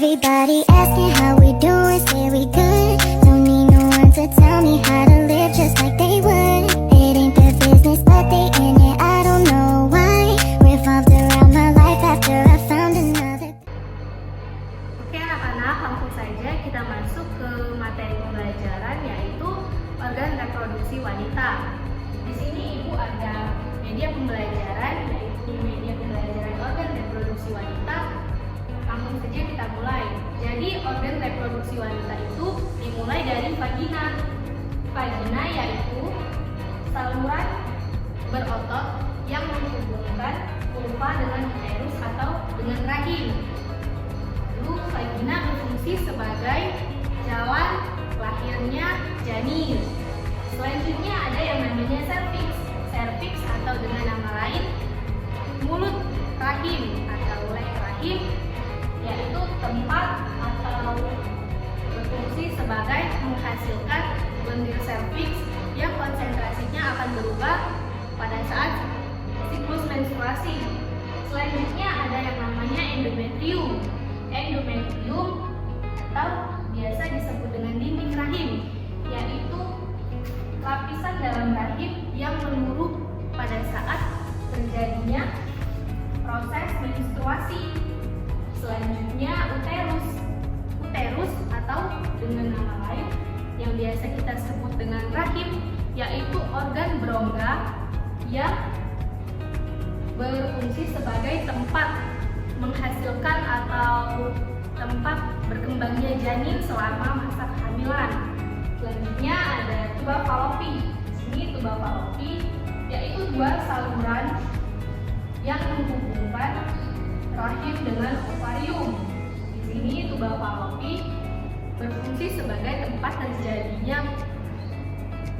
Everybody asking how we doing, say we good. Don't need no one to tell me how to live just like they would. It ain't their business, but they in it, I don't know why. Revolved around my life after I found another. Oke anak-anak, langsung saja kita masuk ke materi pembelajaran, yaitu organ reproduksi wanita. Di sini Ibu ada media pembelajaran, yaitu media pembelajaran organ reproduksi wanita. Langsung saja kita mulai. Jadi organ reproduksi wanita itu dimulai dari vagina. Vagina yaitu saluran berotot yang menghubungkan vulva dengan uterus atau dengan rahim. Lalu vagina berfungsi sebagai jalan lahirnya janin. Selanjutnya ada yang namanya cervix. Cervix atau dengan nama lain mulut rahim atau lek rahim, yaitu tempat atau berfungsi sebagai menghasilkan lendir cervix yang konsentrasinya akan berubah pada saat siklus menstruasi. Selanjutnya ada yang namanya endometrium. Endometrium atau biasa disebut dengan dinding rahim, yaitu lapisan dalam rahim yang meluruh pada saat terjadinya proses menstruasi. Selanjutnya uterus. Uterus atau dengan nama lain yang biasa kita sebut dengan rahim, yaitu organ berongga yang berfungsi sebagai tempat menghasilkan atau tempat berkembangnya janin selama masa kehamilan. Selanjutnya ada tuba falopi. Di sini tuba falopi yaitu dua saluran yang menghubungkan rahim dengan ovarium. Di sini tuba falopi berfungsi sebagai tempat terjadinya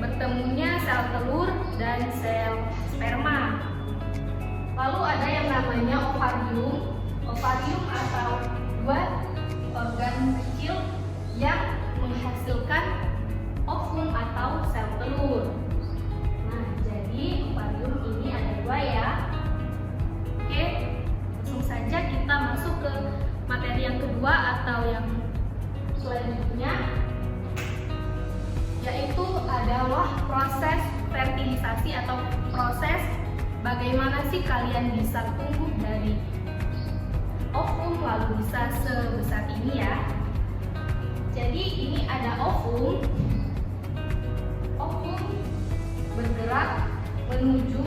bertemunya sel telur dan sel sperma. Lalu ada yang namanya ovarium. Ovarium atau dua organ kecil yang menghasilkan ovum atau sel telur. Nah, jadi ovarium ini ada dua ya. Oke, langsung saja kita masuk ke materi yang kedua atau yang selanjutnya, yaitu adalah proses fertilisasi atau proses bagaimana sih kalian bisa tumbuh dari ovum lalu bisa sebesar ini ya. Jadi ini ada ovum. Ovum bergerak menuju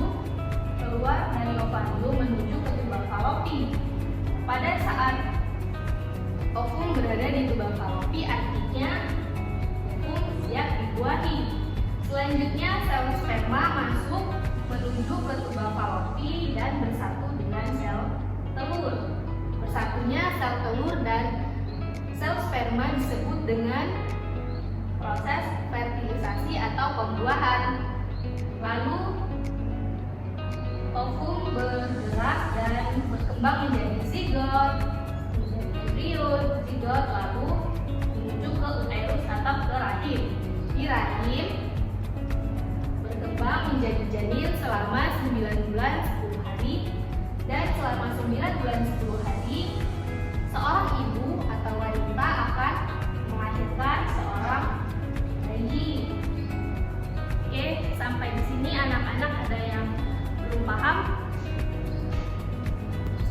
keluar dari ovarium menuju ke tuba falopi. Pada saat ovum berada di tuba falopi, artinya ovum siap dibuahi. Selanjutnya sel sperma masuk menuju ke tuba falopi dan bersatu dengan sel telur. Bersatunya sel telur dan sel sperma disebut dengan proses fertilisasi atau pembuahan. Lalu ovum bergerak dan berkembang menjadi zigot, menjadi embrio, zigot, lalu menuju ke uterus atau ke rahim. Di rahim berkembang menjadi janin selama 9 bulan 10 hari, dan selama 9 bulan 10 hari seorang ibu atau wanita akan melahirkan seorang bayi. Oke, sampai di sini anak-anak ada yang belum paham?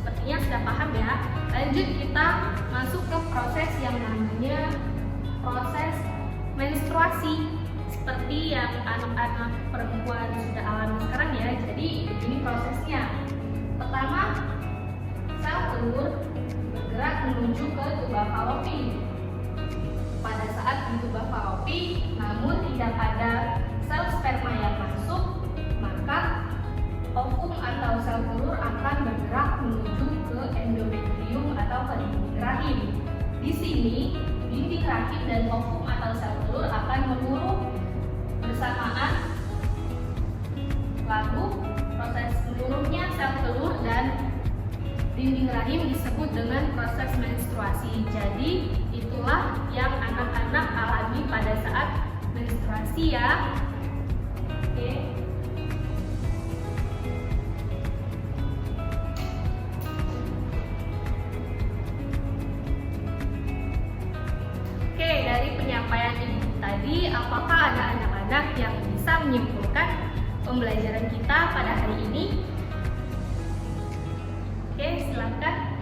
Sepertinya sudah paham ya. Lanjut kita masuk ke proses yang namanya proses menstruasi, seperti yang anak-anak perempuan sudah alami sekarang ya. Jadi ini prosesnya. Pertama, sel telur bergerak menuju ke tuba falopi. Pada saat di tuba falopi, namun tidak ada sel sperma yang masuk, maka ovum atau sel telur akan bergerak menuju ke endometrium atau ke dinding rahim. Di sini, dinding rahim dan ovum atau sel telur akan meluruh bersamaan. Lalu proses meluruhnya sel telur dan dinding rahim disebut dengan proses menstruasi. Jadi itulah yang anak-anak alami pada saat menstruasi ya. Oke. penyampaian Ibu tadi, apakah ada anak-anak yang bisa menyimpulkan pembelajaran kita pada hari ini? Oke, silakan.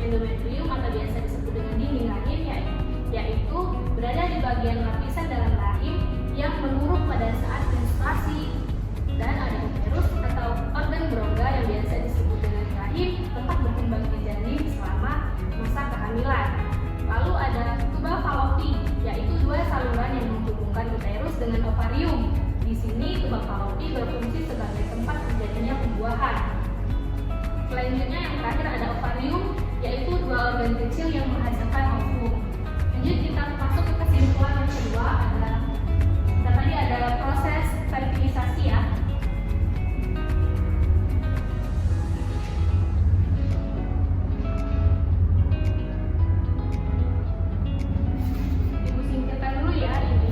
endometrium atau biasa disebut dengan dinding rahim, yaitu berada di bagian lapisan dalam rahim yang menurut pada saat menstruasi. Dan ada uterus atau organ berongga yang biasa disebut dengan rahim, tempat berkembangnya janin selama masa kehamilan. Lalu ada tuba fallopi, yaitu dua saluran yang menghubungkan uterus dengan ovarium. Di sini tuba fallopi berfungsi sebagai tempat terjadinya pembuahan. Selanjutnya yang terakhir ada ovarium, yaitu dua organ kecil yang menghasilkan ovum. Lanjut kita masuk ke kesimpulan yang kedua, tadi ada proses fertilisasi ya. Ibu singkirkan dulu ya ini.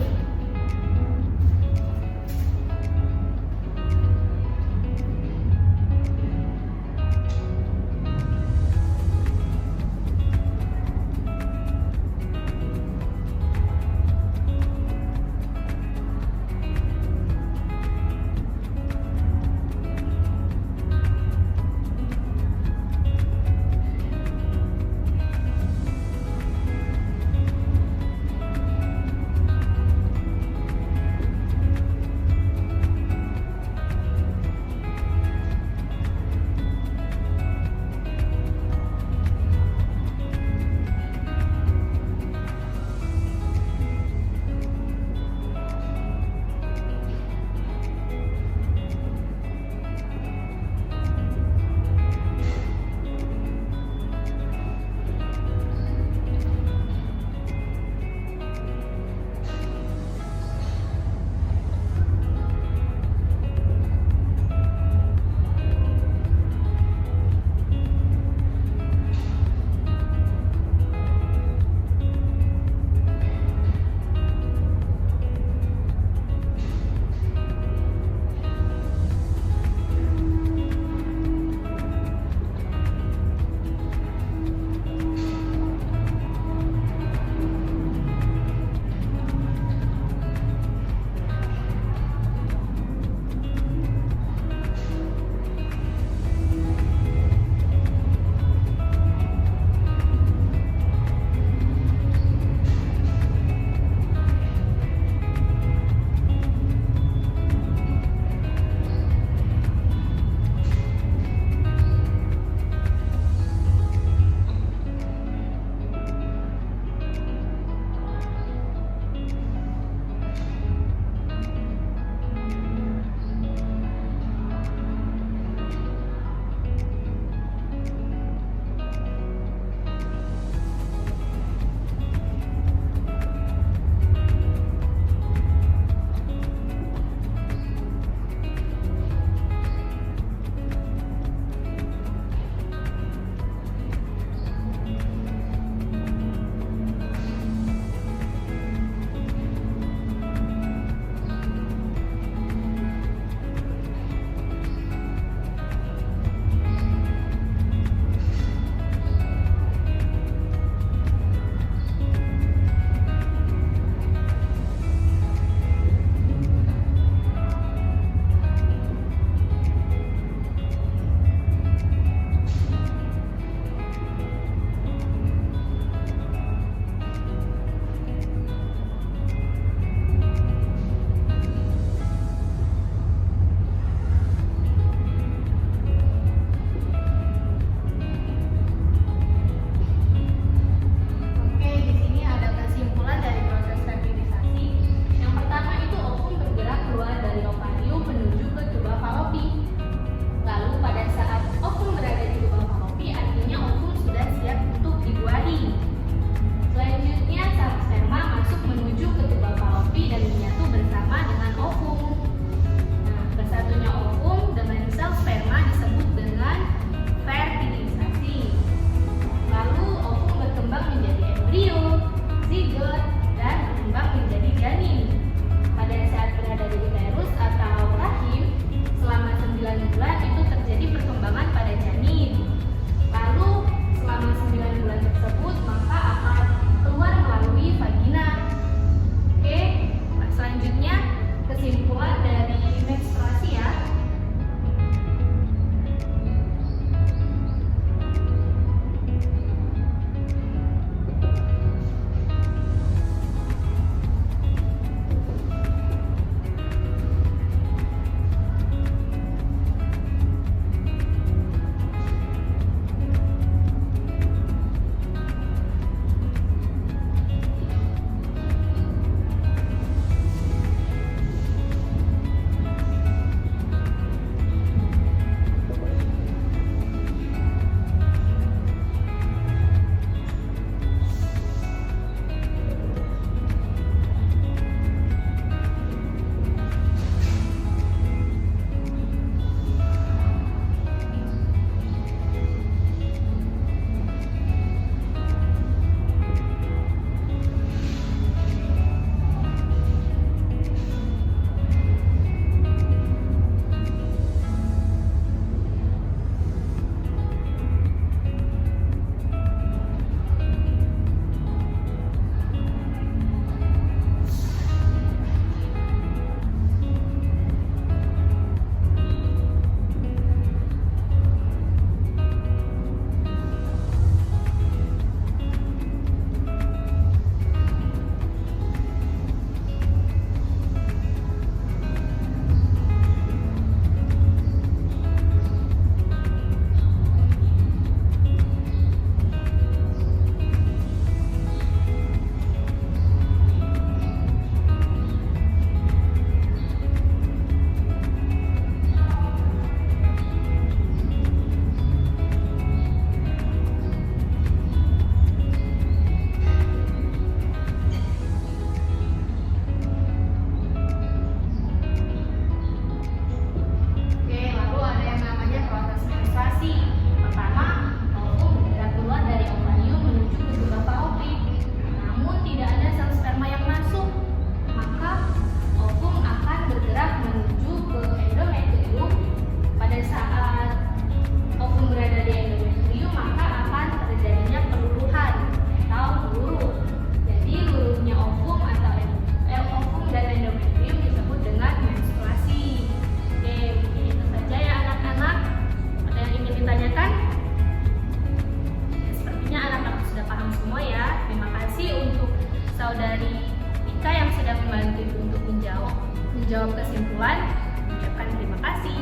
menjawab kesimpulan, ucapkan terima kasih.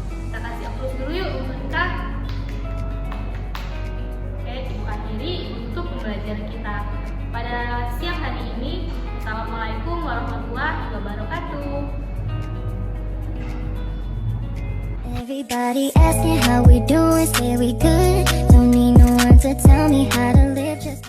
Kita kasih aplaus dulu yuk untuk Kak. Oke, Ibu akhiri untuk pembelajaran kita pada siang hari ini. Assalamualaikum warahmatullahi wabarakatuh. Everybody asking how we doing, say we good. Don't need no one to tell me how to live just